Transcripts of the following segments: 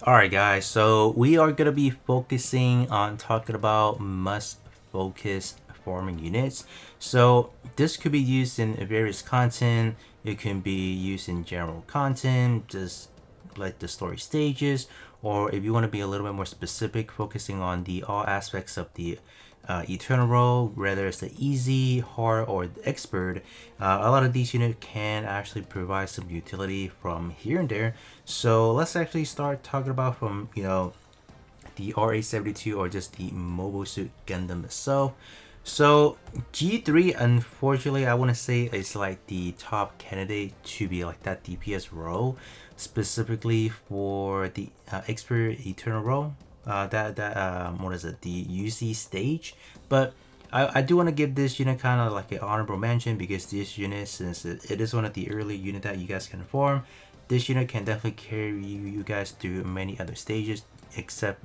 Alright guys, so we are going to be focusing on talking about must focus forming units. So this could be used in various content. It can be used in general content, just like the story stages, or if you want to be a little bit more specific, focusing on the all aspects of the eternal role, whether it's the easy, hard, or the expert. A lot of these units can actually provide some utility from here and there. So let's actually start talking about from the RA-72 or just the Mobile Suit Gundam itself. So G3, unfortunately, I want to say is like the top candidate to be like that DPS role, specifically for the expert eternal role. What is it? The UC stage, but I do want to give this unit kind of like an honorable mention because this unit, since it is one of the early unit that you guys can form, this unit can definitely carry you guys through many other stages except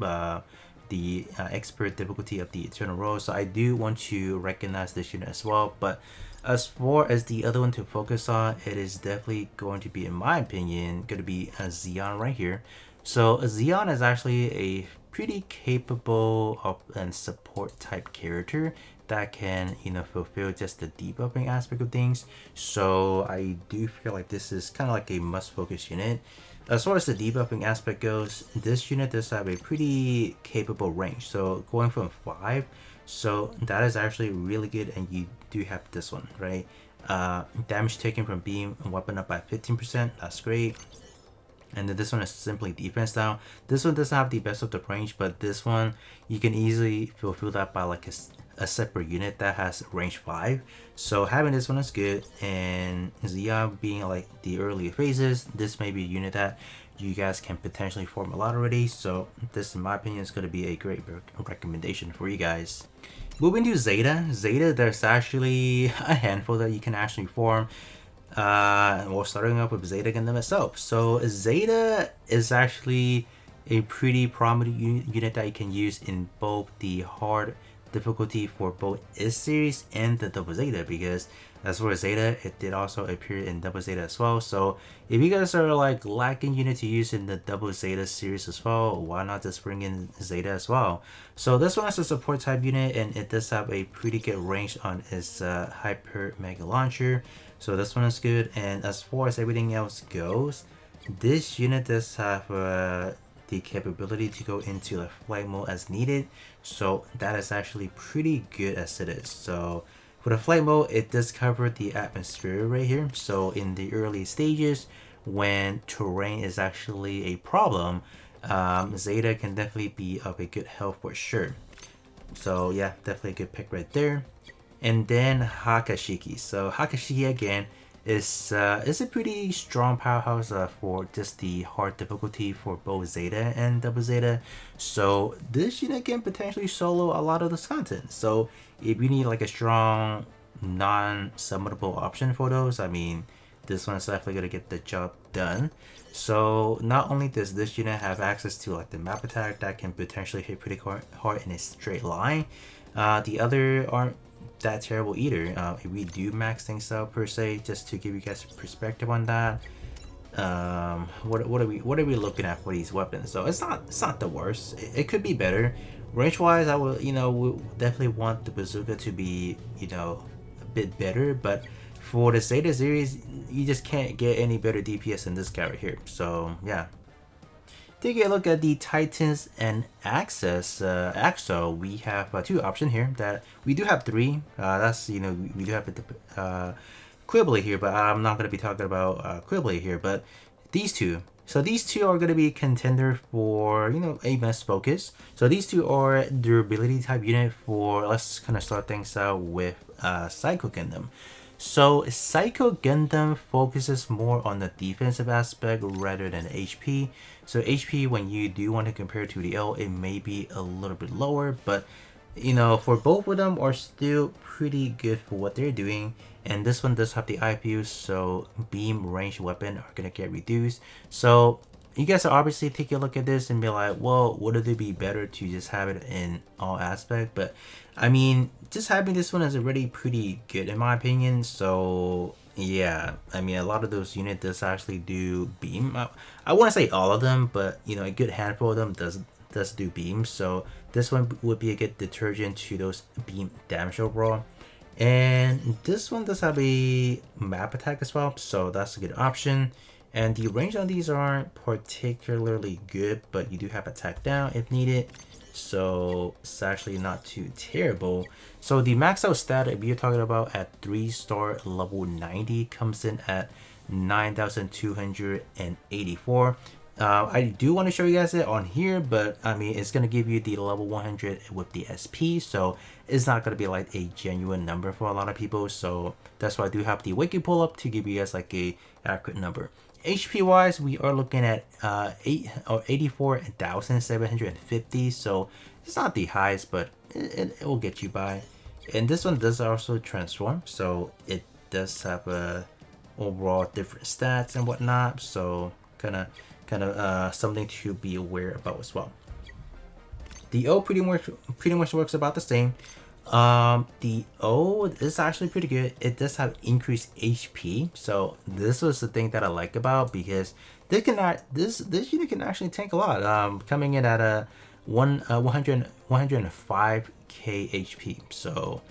the expert difficulty of the eternal role. So I do want to recognize this unit as well. But as far as the other one to focus on, it is definitely going to be, in my opinion, going to be a Xeon right here. So a Xeon is actually a pretty capable of and support type character that can fulfill just the debuffing aspect of things. So I do feel like this is kind of like a must focus unit. As far as the debuffing aspect goes, this unit does have a pretty capable range. So going from 5, so that is actually really good, and you do have this one, right? Damage taken from beam and weapon up by 15%, that's great. And then this one is simply defense down. This one doesn't have the best of the range, but this one you can easily fulfill that by like a separate unit that has range 5. So having this one is good, and Zia being like the early phases, this may be a unit that you guys can potentially form a lot already. So this, in my opinion, is going to be a great recommendation for you guys. Moving to Zeta. Zeta, there's actually a handful that you can actually form. We're starting off with Zeta Gundam itself. So Zeta is actually a pretty prominent unit that you can use in both the hard difficulty for both is series and the double Zeta, because as for Zeta, it did also appear in double Zeta as well. So if you guys are like lacking unit to use in the double Zeta series as well, why not just bring in Zeta as well? So this one is a support type unit, and it does have a pretty good range on its hyper mega launcher. So this one is good. And as far as everything else goes, this unit does have the capability to go into the flight mode as needed. So that is actually pretty good as it is. So for the flight mode, it does cover the atmosphere right here. So in the early stages, when terrain is actually a problem, Zeta can definitely be of a good help for sure. So yeah, definitely a good pick right there. And then Hakashiki. So Hakashiki again is a pretty strong powerhouse for just the hard difficulty for both Zeta and double Zeta. So this unit can potentially solo a lot of this content. So if you need like a strong non-summonable option for those, I mean, this one's definitely gonna get the job done. So not only does this unit have access to like the map attack that can potentially hit pretty hard in a straight line, the other aren't that terrible either. If we do max things out per se, just to give you guys a perspective on that, what are we looking at for these weapons? So it's not the worst. It could be better. Range wise, I will we definitely want the bazooka to be a bit better, but for the Zeta series, you just can't get any better DPS than this guy right here. So yeah. Taking a look at the Titans and Access Axo, we have two options here. That we do have three. That's we do have the Quibbly here, but I'm not going to be talking about Quibbly here. But these two. So these two are going to be contender for a must focus. So these two are durability type unit for. Let's kind of start things out with Psycho Gundam. So Psycho Gundam focuses more on the defensive aspect rather than HP. So HP, when you do want to compare to the L, it may be a little bit lower, but for both of them are still pretty good for what they're doing. And this one does have the IPU, so beam range weapon are gonna get reduced. So you guys are obviously taking a look at this and be like, well, would it be better to just have it in all aspect? But I mean, just having this one is already pretty good in my opinion. So Yeah, I mean, a lot of those units does actually do beam. I wouldn't say all of them, but a good handful of them does do beam. So this one would be a good detergent to those beam damage overall. And this one does have a map attack as well, so that's a good option. And the range on these aren't particularly good, but you do have attack down if needed, so it's actually not too terrible. So the max out stat, if you're talking about at 3-star level 90, comes in at 9,284. I do want to show you guys it on here, but I mean, it's going to give you the level 100 with the SP, so it's not going to be like a genuine number for a lot of people. So that's why I do have the wiki pull up to give you guys like a accurate number. HP wise, we are looking at 84,750, so it's not the highest, but it will get you by. And this one does also transform, so it does have a overall different stats and whatnot, so kind of something to be aware about as well. The O pretty much works about the same. The O is actually pretty good. It does have increased HP, so this was the thing that I like about, because this unit can actually tank a lot. Coming in at a 105k HP, so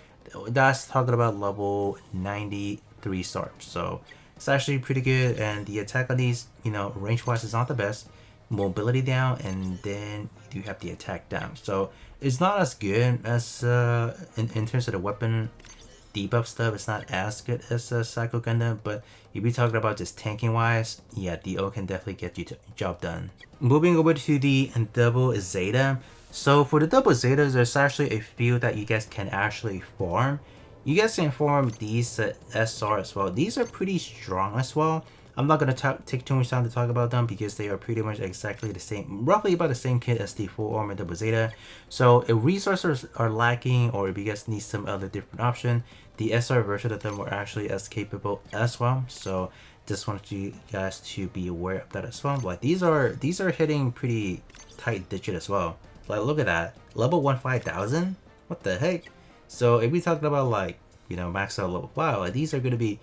that's talking about level 93 star. So it's actually pretty good, and the attack on these, range wise is not the best. Mobility down, and then you do have the attack down. So it's not as good as in terms of the weapon debuff stuff. It's not as good as Psycho Gundam, but if you're talking about just tanking wise, yeah, the O can definitely get you job done. Moving over to the double Zeta. So for the double Zetas, there's actually a few that you guys can actually farm. You guys can farm these SR as well. These are pretty strong as well. I'm not going to take too much time to talk about them, because they are pretty much exactly the same, roughly about the same kit as the full armor double Zeta. So if resources are lacking, or if you guys need some other different option, the SR version of them are actually as capable as well. So just wanted you guys to be aware of that as well. Like these are hitting pretty tight digit as well. Like look at that, level 15,000. What the heck? So if we talking about like max out level 5, like these are gonna be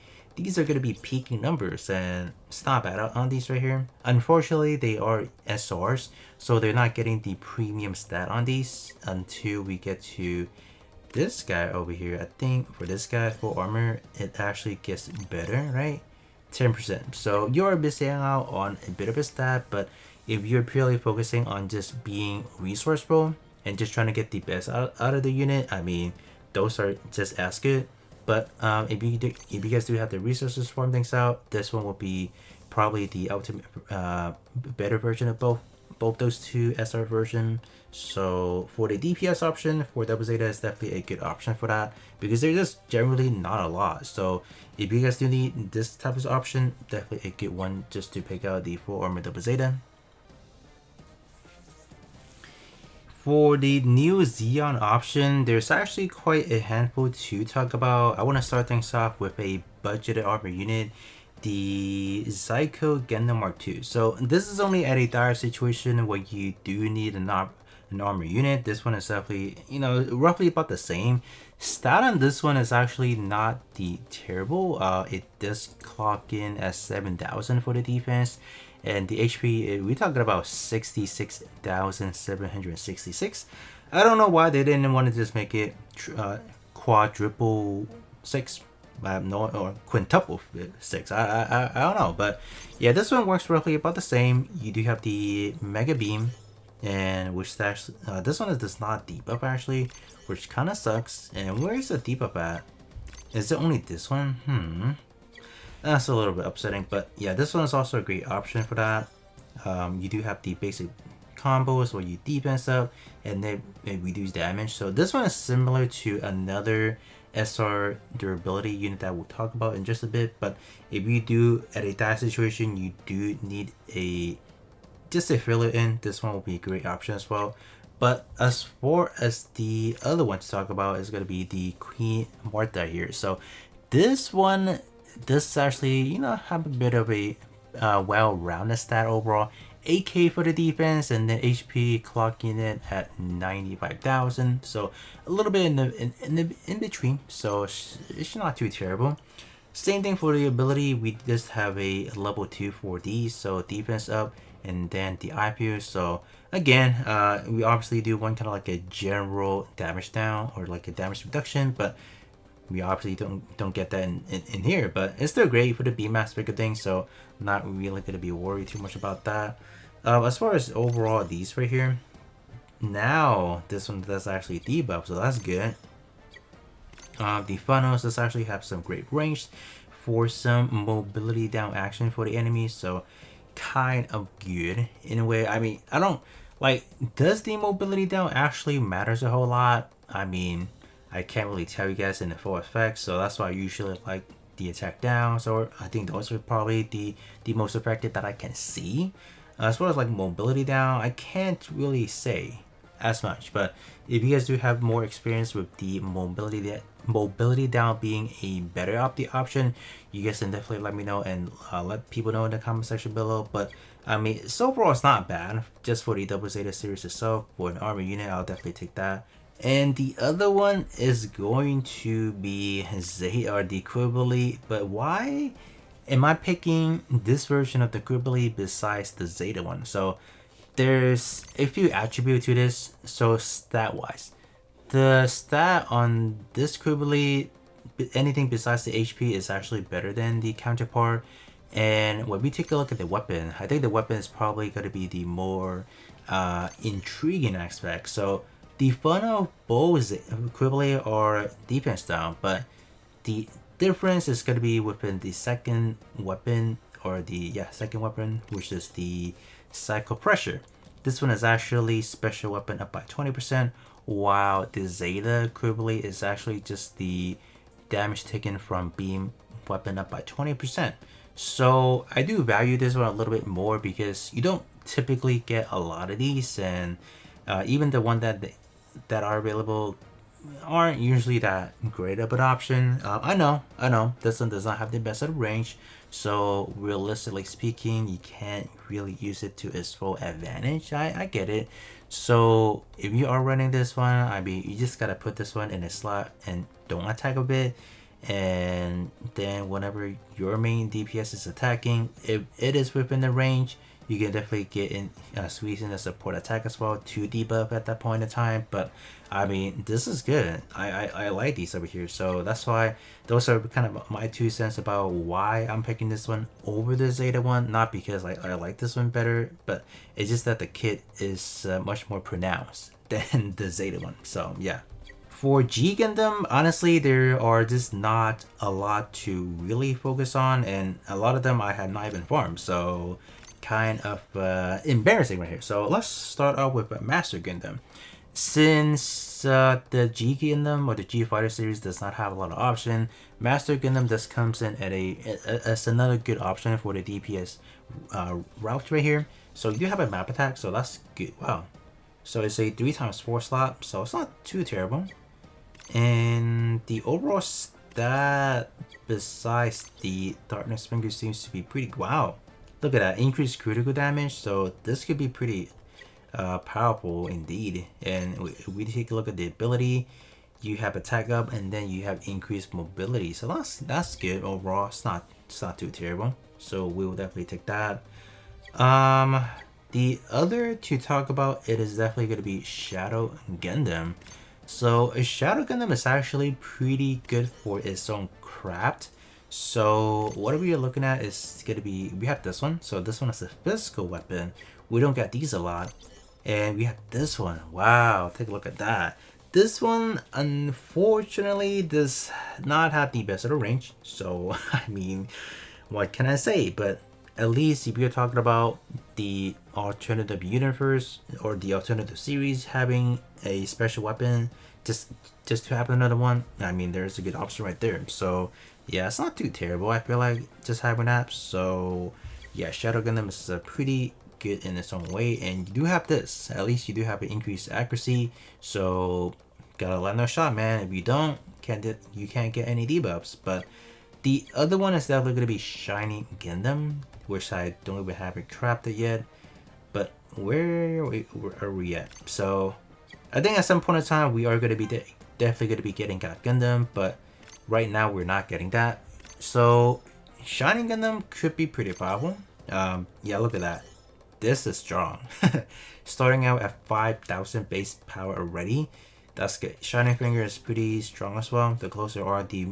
peaking numbers, and it's not bad on these right here. Unfortunately, they are SRs, so they're not getting the premium stat on these until we get to this guy over here. I think for this guy, full armor, it actually gets better, right? 10%. So you're missing out on a bit of a stat, but if you're purely focusing on just being resourceful and just trying to get the best out of the unit, I mean, those are just as good. But if you guys do have the resources to farm things out, this one will be probably the ultimate better version of both those two SR version. So for the DPS option for Double Zeta is definitely a good option for that, because they're just generally not a lot. So if you guys do need this type of option, definitely a good one just to pick out the full armor Double Zeta. For the new Xeon option, there's actually quite a handful to talk about. I want to start things off with a budgeted armor unit, the Psycho Gundam Mark II. So this is only at a dire situation where you do need an armor unit. This one is definitely, roughly about the same. Stat on this one is actually not the terrible. It does clock in at 7,000 for the defense. And the HP, we're talking about 66,766. I don't know why they didn't want to just make it quadruple 6, no, or quintuple 6. I don't know, but yeah, this one works roughly about the same. You do have the Mega Beam, and which actually this one does not debuff actually, which kind of sucks. And where is the debuff at? Is it only this one? That's a little bit upsetting, but yeah, this one is also a great option for that. You do have the basic combos where you defense up and they reduce damage. So this one is similar to another SR durability unit that we'll talk about in just a bit. But if you do at a dire situation, you do need just a filler in, this one will be a great option as well. But as far as the other one to talk about is going to be the Queen Martha here. So this one, this actually, have a bit of a well-rounded stat overall. 8k for the defense, and then HP clocking it at 95,000. So a little bit in between. So it's not too terrible. Same thing for the ability, we just have a level 2 for these, so defense up and then the IPU. So again, we obviously do one kind of like a general damage down or like a damage reduction, but we obviously don't get that in here. But it's still great for the BMAX bigger thing, so not really gonna be worried too much about that. As far as overall these right here, now this one does actually debuff, so that's good. The funnels does actually have some great range for some mobility down action for the enemies, so kind of good in a way. I mean, I don't like, does the mobility down actually matters a whole lot? I mean, I can't really tell you guys in the full effect, so that's why I usually like the attack down. So I think those are probably the most effective that I can see. As far as like mobility down, I can't really say as much, but if you guys do have more experience with the mobility down being a better option, you guys can definitely let me know and let people know in the comment section below. But I mean, so overall it's not bad just for the double Zeta series itself. For an armor unit, I'll definitely take that. And the other one is going to be Zeta or the Quibbly. But why am I picking this version of the Quibbly besides the Zeta one? So there's a few attributes to this. So stat wise, the stat on this Quibbly, anything besides the HP, is actually better than the counterpart. And when we take a look at the weapon, I think the weapon is probably going to be the more intriguing aspect. So the fun of both Quibbly are defense down, but the difference is going to be within the second weapon, or the second weapon, which is the Psycho Pressure. This one is actually special weapon up by 20%, while the Zeta Quibbly is actually just the damage taken from beam weapon up by 20%. So I do value this one a little bit more because you don't typically get a lot of these, and even the one that are available aren't usually that great of an option. I know this one does not have the best of range, so realistically speaking, you can't really use it to its full advantage. I get it. So if you are running this one, I mean, you just gotta put this one in a slot and don't attack a bit, and then whenever your main DPS is attacking, if it is within the range, you can definitely get in, squeeze in a support attack as well to debuff at that point in time. But I mean, this is good. I like these over here, so that's why those are kind of my 2 cents about why I'm picking this one over the Zeta one. Not because I like this one better, but it's just that the kit is much more pronounced than the Zeta one. So yeah. For G Gundam, honestly, there are just not a lot to really focus on, and a lot of them I had not even farmed, so kind of embarrassing right here. So let's start off with Master Gundam. Since the G Gundam or the G Fighter series does not have a lot of option, Master Gundam just comes in at as another good option for the DPS route right here. So you do have a map attack, so that's good. Wow. So it's a 3x4 slot, so it's not too terrible. And the overall stat besides the Darkness Finger seems to be pretty, wow. Look at that, increased critical damage, so this could be pretty powerful indeed. And if we take a look at the ability, you have attack up and then you have increased mobility, so that's good overall. It's not too terrible, so we will definitely take that. The other to talk about, it is definitely going to be Shadow Gundam. So a Shadow Gundam is actually pretty good for its own craft. So what we are looking at is going to be, we have this one. So this one is a physical weapon. We don't get these a lot. And we have this one. Wow, take a look at that. This one, unfortunately, does not have the best of the range. So, I mean, what can I say? But at least if you're talking about the alternative universe or the alternative series having a special weapon, just to have another one, I mean, there's a good option right there. So yeah, it's not too terrible, I feel like, just having that. So yeah, Shadow Gundam is pretty good in its own way, and you do have this. At least you do have an increased accuracy, so gotta let no shot, man. If you don't, you can't get any debuffs. But the other one is definitely gonna be Shiny Gundam, which I don't even have it crafted yet. But where are we at? So I think at some point in time we are gonna be definitely gonna be getting God Gundam, but right now we're not getting that. So Shining Gundam could be pretty powerful. Yeah, look at that. This is strong. Starting out at 5,000 base power already. That's good. Shining Finger is pretty strong as well. The closer are, the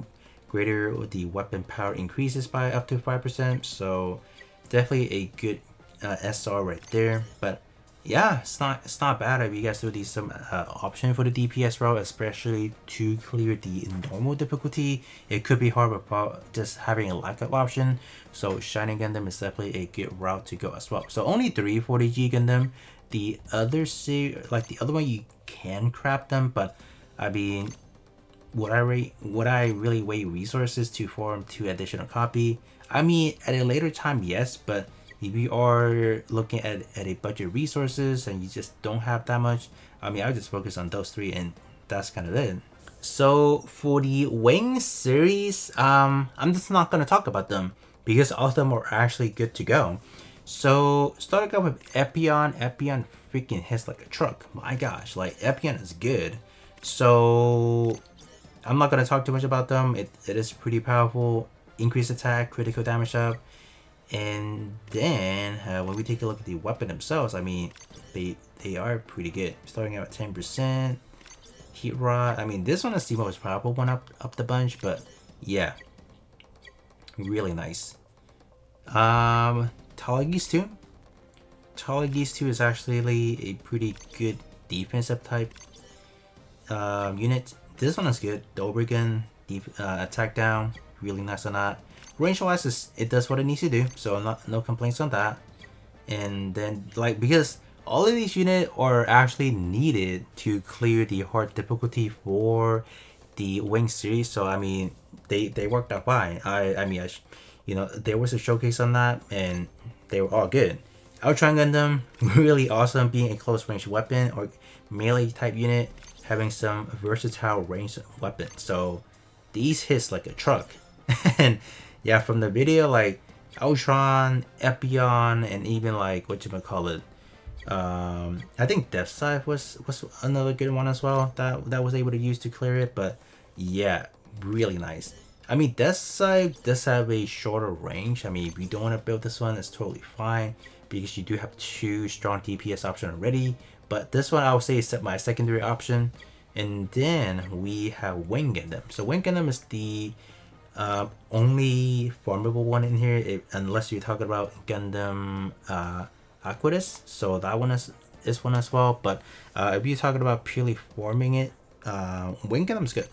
greater the weapon power increases by up to 5%. So definitely a good SR right there. But yeah, it's not bad if you guys do these some option for the DPS route, especially to clear the normal difficulty. It could be hard without just having a lack of option. So Shining Gundam is definitely a good route to go as well. So only 340G Gundam. The other like the other one, you can craft them, but I mean, would I really wait resources to form 2 additional copy? I mean, at a later time, yes, but if you are looking at a budget resources and you just don't have that much, I mean, I would just focus on those 3 and that's kind of it. So for the Wing series, I'm just not gonna talk about them because all of them are actually good to go. So starting off with Epion. Epion freaking hits like a truck. My gosh, like Epion is good. So I'm not gonna talk too much about them. It is pretty powerful. Increased attack, critical damage up, and then when we take a look at the weapon themselves, I mean, they are pretty good. Starting out at 10%. Heat Rod. I mean, this one is the most powerful one up the bunch, but yeah, really nice. Talagis 2. Talagis 2 is actually a pretty good defensive type unit. This one is good. The Overgun attack down, really nice on that. Range wise, it does what it needs to do, so no complaints on that. And then like because all of these units are actually needed to clear the hard difficulty for the Wing series, so I mean they worked out fine. I mean you know, there was a showcase on that and they were all good. Ultron Gundam, really awesome, being a close range weapon or melee type unit, having some versatile ranged weapon. So these hits like a truck. And yeah, from the video, like Ultron, Epion, and even like whatchamacallit, I think Death Scythe was another good one as well that was able to use to clear it. But yeah, really nice. I mean, Death Scythe does have a shorter range. I mean, if you don't want to build this one, it's totally fine because you do have 2 strong DPS options already. But this one I would say is my secondary option. And then we have Wing Gundam. So Wing Gundam is the only formable one in here, unless you're talking about Gundam Aquatus. So that one is one as well. But if you're talking about purely forming it, Wing Gundam's good.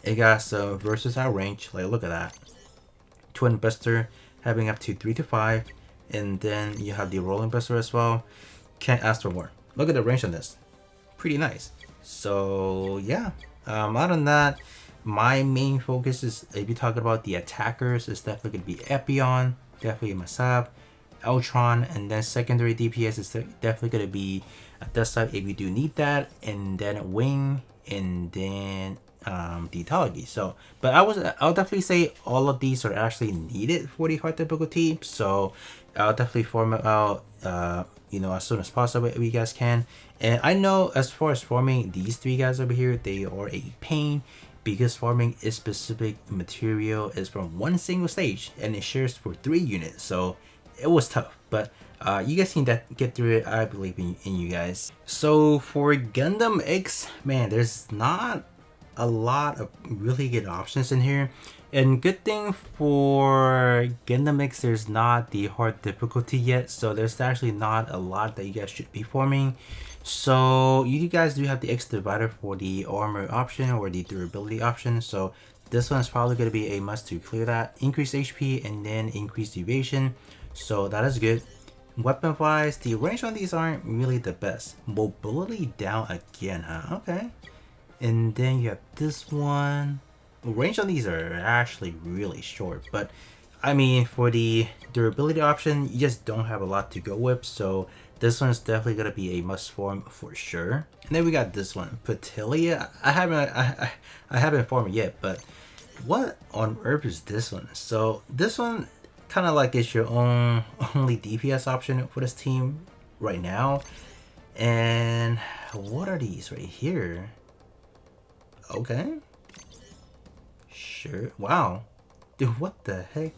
It got some versatile range. Like, look at that. Twin Buster having up to 3 to 5. And then you have the Rolling Buster as well. Can't ask for more. Look at the range on this. Pretty nice. So yeah, other than that, my main focus is, if you're talking about the attackers, is definitely going to be Epion, definitely Masab, Ultron, and then secondary DPS is definitely going to be Death Scythe if you do need that, and then Wing, and then the Talagi. So, but I'll definitely say all of these are actually needed for the hard difficulty. So I'll definitely form it out, you know, as soon as possible if you guys can. And I know as far as forming these 3 guys over here, they are a pain because forming a specific material is from one single stage and it shares for 3 units. So it was tough, but you guys can get through it. I believe in you guys. So for Gundam X, man, there's not a lot of really good options in here. And good thing for Gundam X, there's not the hard difficulty yet, so there's actually not a lot that you guys should be forming. So you guys do have the X divider for the armor option or the durability option, so this one is probably going to be a must to clear that. Increase HP and then increase evasion, so that is good. Weapon wise, the range on these aren't really the best. Mobility down again, huh? Okay. And then you have this one. Range on these are actually really short, but I mean, for the durability option, you just don't have a lot to go with, so this one is definitely gonna be a must form for sure. And then we got this one, Petilia. I haven't formed it yet, but what on earth is this one? So this one kind of like is your own only DPS option for this team right now. And what are these right here? Okay. Sure. Wow. Dude, what the heck?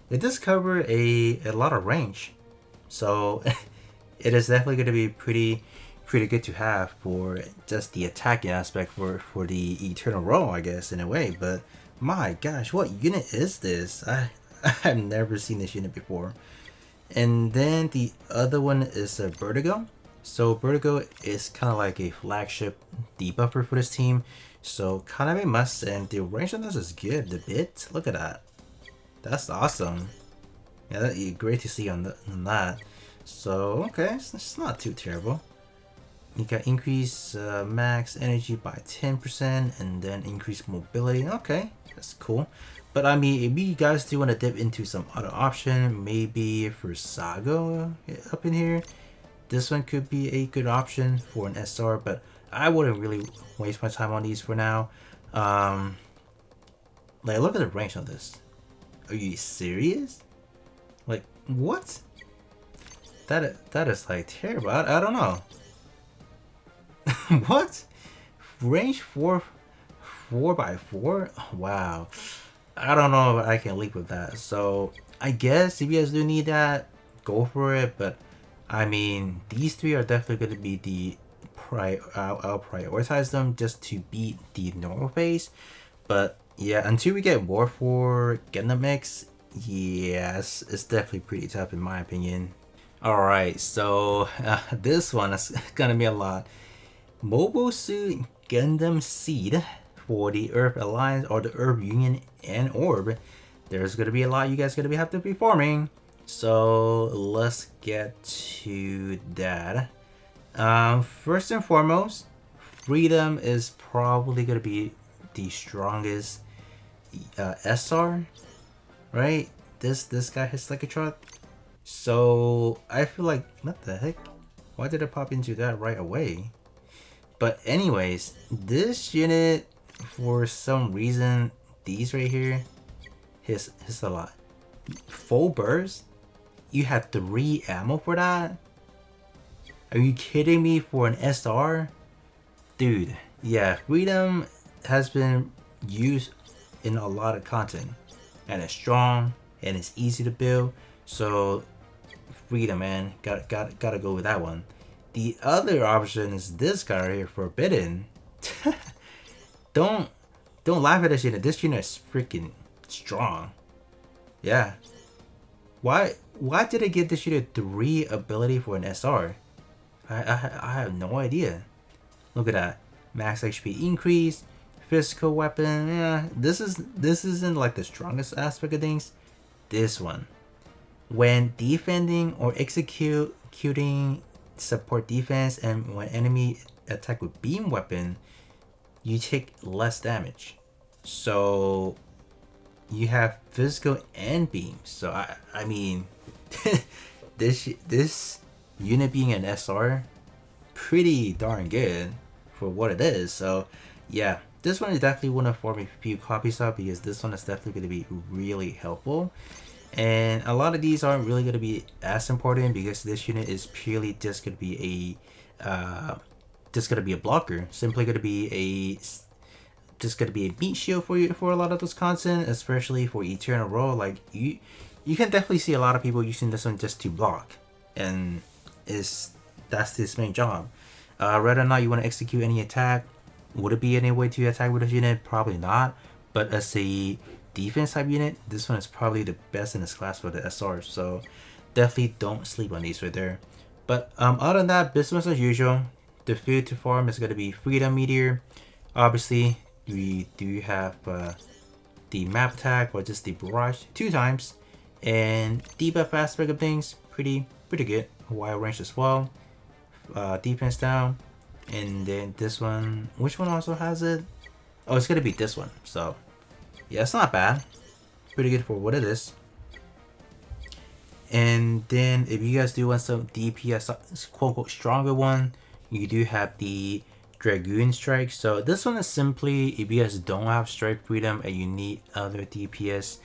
It does cover a lot of range. So it is definitely going to be pretty good to have for just the attacking aspect for the Eternal Roll, I guess, in a way. But my gosh, what unit is this? I've never seen this unit before. And then the other one is a Vertigo. So Vertigo is kind of like a flagship debuffer for this team. So kind of a must, and the range on this is good. The bit, look at that. That's awesome. Yeah, great to see on that. So okay, it's not too terrible. You can increase max energy by 10% and then increase mobility. Okay, that's cool. But I mean, if you guys do want to dip into some other option, maybe for Sago up in here, this one could be a good option for an SR, but I wouldn't really waste my time on these for now. Like, look at the range on this. Are you serious? Like, what? That is like terrible. I don't know. What? Range 4x4? Wow. I don't know if I can leap with that. So I guess if you guys do need that, go for it. But I mean, these three are definitely going to be the I'll prioritize them just to beat the normal phase. But yeah, until we get War for Gundam X, yes, it's definitely pretty tough in my opinion. Alright, so this one is gonna be a lot. Mobile Suit Gundam Seed for the Earth Alliance or the Earth Union and Orb. There's gonna be a lot you guys gonna have to be farming. So let's get to that. First and foremost, Freedom is probably gonna be the strongest SR, right? This guy hits like a truck. So I feel like, what the heck? Why did it pop into that right away? But anyways, this unit, for some reason, these right here, hits a lot. Full burst? You have 3 ammo for that? Are you kidding me for an SR? Dude, yeah, Freedom has been used in a lot of content. And it's strong, and it's easy to build. So, Freedom, man, gotta go with that one. The other option is this guy right here, Forbidden. don't laugh at this unit. This unit is freaking strong. Yeah. Why did I give this unit 3 ability for an SR? I have no idea. Look at that. Max HP increase, physical weapon. Yeah, this isn't like the strongest aspect of things. This one. When defending or executing support defense and when enemy attack with beam weapon, you take less damage. So you have physical and beam. So I mean this unit being an SR, pretty darn good for what it is. So yeah, this one is definitely one to farm a few copies of because this one is definitely going to be really helpful. And a lot of these aren't really going to be as important because this unit is purely just going to be a blocker, simply going to be a meat shield for you for a lot of those content, especially for Eternal Roll. Like you can definitely see a lot of people using this one just to block, and that's his main job. Whether or not you want to execute any attack, would it be any way to attack with this unit? Probably not. But as a defense type unit, this one is probably the best in this class for the SR. So definitely don't sleep on these right there. But other than that, business as usual. The food to farm is going to be Freedom Meteor. Obviously, we do have the map attack or just the barrage 2 times, and debuff aspect of things pretty good. Wide range as well. Defense down, and then this one. Which one also has it? Oh, it's gonna be this one. So yeah, it's not bad. Pretty good for what it is. And then if you guys do want some DPS, quote unquote stronger one, you do have the Dragoon Strike. So this one is simply if you guys don't have Strike Freedom and you need other DPS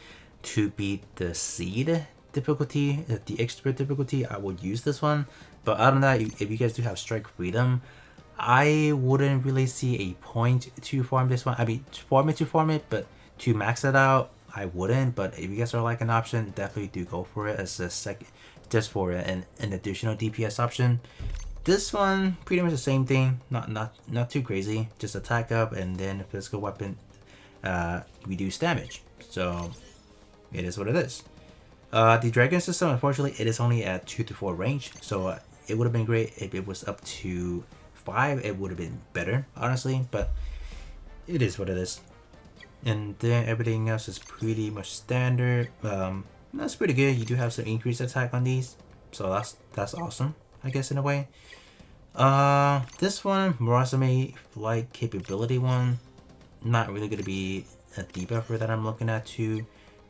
to beat the Seed difficulty, the expert difficulty, I would use this one. But other than that, if you guys do have Strike Freedom, I wouldn't really see a point to farm this one. I mean, farm it, but to max it out, I wouldn't, but if you guys are like an option, definitely do go for it as a second, just for an additional DPS option. This one pretty much the same thing, not too crazy, just attack up and then physical weapon reduce damage. So it is what it is. The dragon system, unfortunately, it is only at 2 to 4 range, so it would have been great if it was up to 5. It would have been better, honestly, but it is what it is. And then everything else is pretty much standard. That's pretty good. You do have some increased attack on these, so that's awesome, I guess, in a way. This one, Murasame flight capability one, not really gonna be a debuffer that I'm looking at too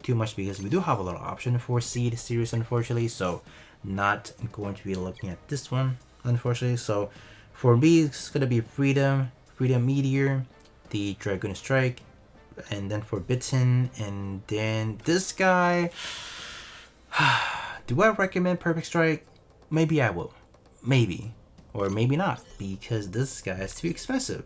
much, because we do have a lot of option for Seed series, unfortunately, so not going to be looking at this one, unfortunately. So for me, it's gonna be Freedom Meteor, the Dragon Strike, and then Forbidden, and then this guy. Do I recommend Perfect Strike? Maybe I will, maybe, or maybe not, because this guy is too expensive.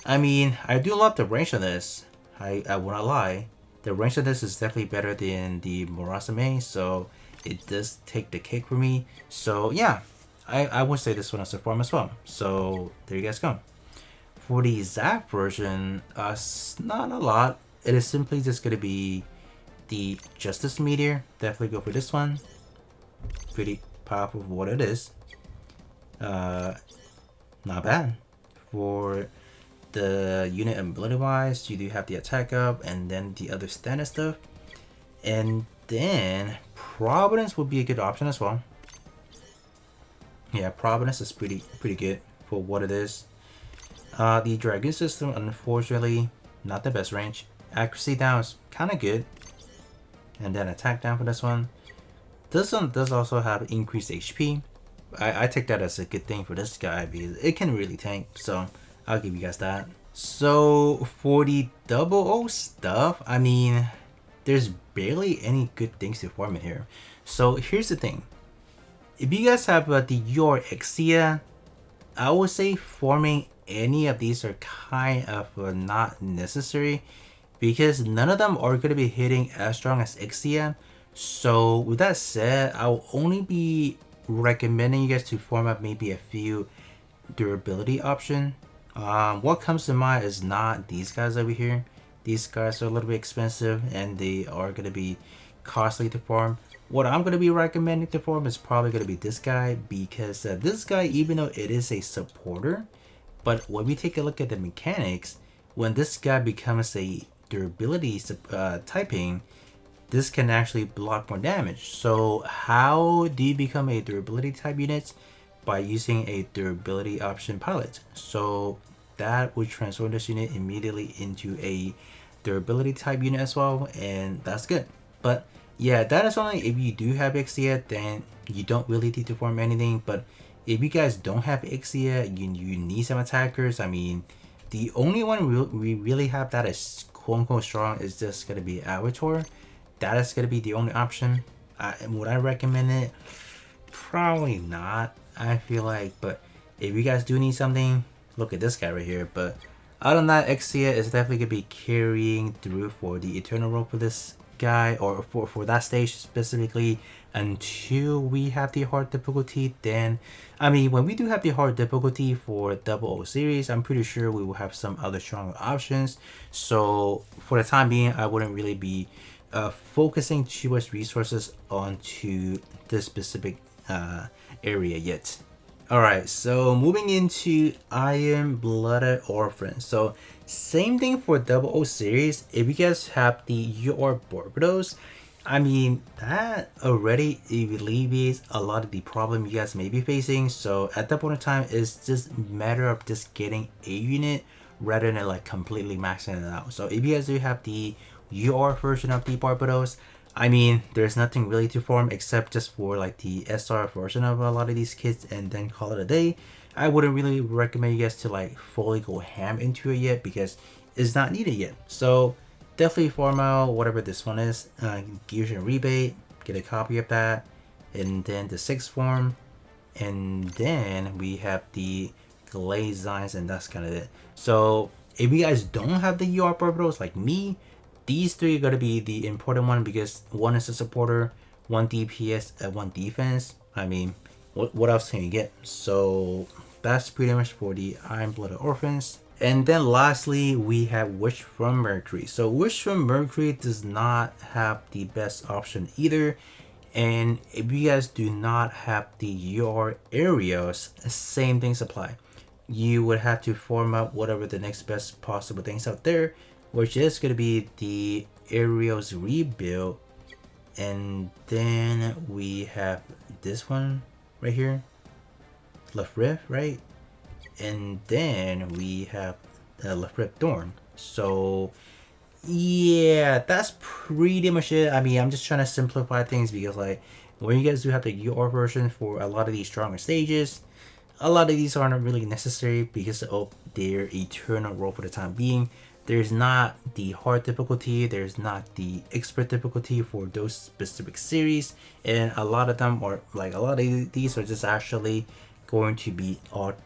I mean, I do love the range on this. I will not lie. The range of this is definitely better than the Murasame, so it does take the cake for me. So yeah, I would say this one as a form as well. So there you guys go. For the Zap version, not a lot. It is simply just going to be the Justice Meteor. Definitely go for this one. Pretty powerful for what it is. Not bad. For the unit ability wise, you do have the attack up and then the other standard stuff. And then Providence would be a good option as well. Yeah, Providence is pretty good for what it is. The Dragon system, unfortunately, not the best range. Accuracy down is kind of good. And then attack down for this one. This one does also have increased HP. I take that as a good thing for this guy because it can really tank. So I'll give you guys that. So for the 00 stuff, I mean, there's barely any good things to form in here. So here's the thing. If you guys have the your Exia, I would say forming any of these are kind of not necessary, because none of them are going to be hitting as strong as Exia. So with that said, I'll only be recommending you guys to form up maybe a few durability option. What comes to mind is not these guys over here. These guys are a little bit expensive and they are going to be costly to form. What I'm going to be recommending to form is probably going to be this guy, because this guy, even though it is a supporter, but when we take a look at the mechanics, when this guy becomes a durability typing, this can actually block more damage. So how do you become a durability type unit? By using a durability option pilot. So that would transform this unit immediately into a durability type unit as well, and that's good. But yeah, that is only if you do have Exia, then you don't really need to form anything. But if you guys don't have Exia, you need some attackers. I mean, the only one we really have that is quote unquote strong is just gonna be Avatar. That is gonna be the only option. Would I recommend it? Probably not, I feel like. But if you guys do need something, look at this guy right here. But other than that, Exia is definitely gonna be carrying through for the Eternal Rope for this guy, or for that stage specifically, until we have the hard difficulty. Then I mean, when we do have the hard difficulty for 00 series, I'm pretty sure we will have some other stronger options. So for the time being, I wouldn't really be focusing too much resources onto this specific area yet. Alright, so moving into Iron Blooded Orphans. So same thing for 00 series. If you guys have the Your Barbados, I mean, that already alleviates a lot of the problem you guys may be facing. So at that point in time, it's just a matter of just getting a unit rather than like completely maxing it out. So if you guys do have the Your version of the Barbados, I mean, there's nothing really to form except just for like the SR version of a lot of these kits and then call it a day. I wouldn't really recommend you guys to like fully go ham into it yet, because it's not needed yet. So definitely form out whatever this one is. Gears and Rebate, get a copy of that, and then the 6th form, and then we have the Glaze Designs, and that's kind of it. So if you guys don't have the UR Barbados like me, these three are gonna be the important one because one is a supporter, one DPS, and one defense. I mean, what else can you get? So that's pretty much for the Iron-Blooded Orphans. And then lastly, we have Wish from Mercury. So Wish from Mercury does not have the best option either. And if you guys do not have the your areas, same things apply. You would have to form up whatever the next best possible things out there, which is going to be the aerials rebuild. And then we have this one right here, left rift, right? And then we have the left rift Thorn. So yeah, that's pretty much it. I mean, I'm just trying to simplify things because like when you guys do have the UR version for a lot of these stronger stages, a lot of these aren't really necessary because of their eternal role for the time being. There's not the hard difficulty, there's not the expert difficulty for those specific series, and a lot of them are like a lot of these are just actually going to be alt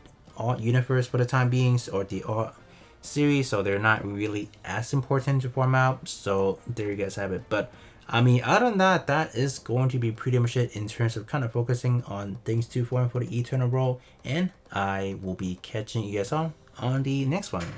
universe for the time being, or the alt series, so they're not really as important to form out. So there you guys have it. But I mean, other than that, that is going to be pretty much it in terms of kind of focusing on things to form for the eternal role, and I will be catching you guys on the next one.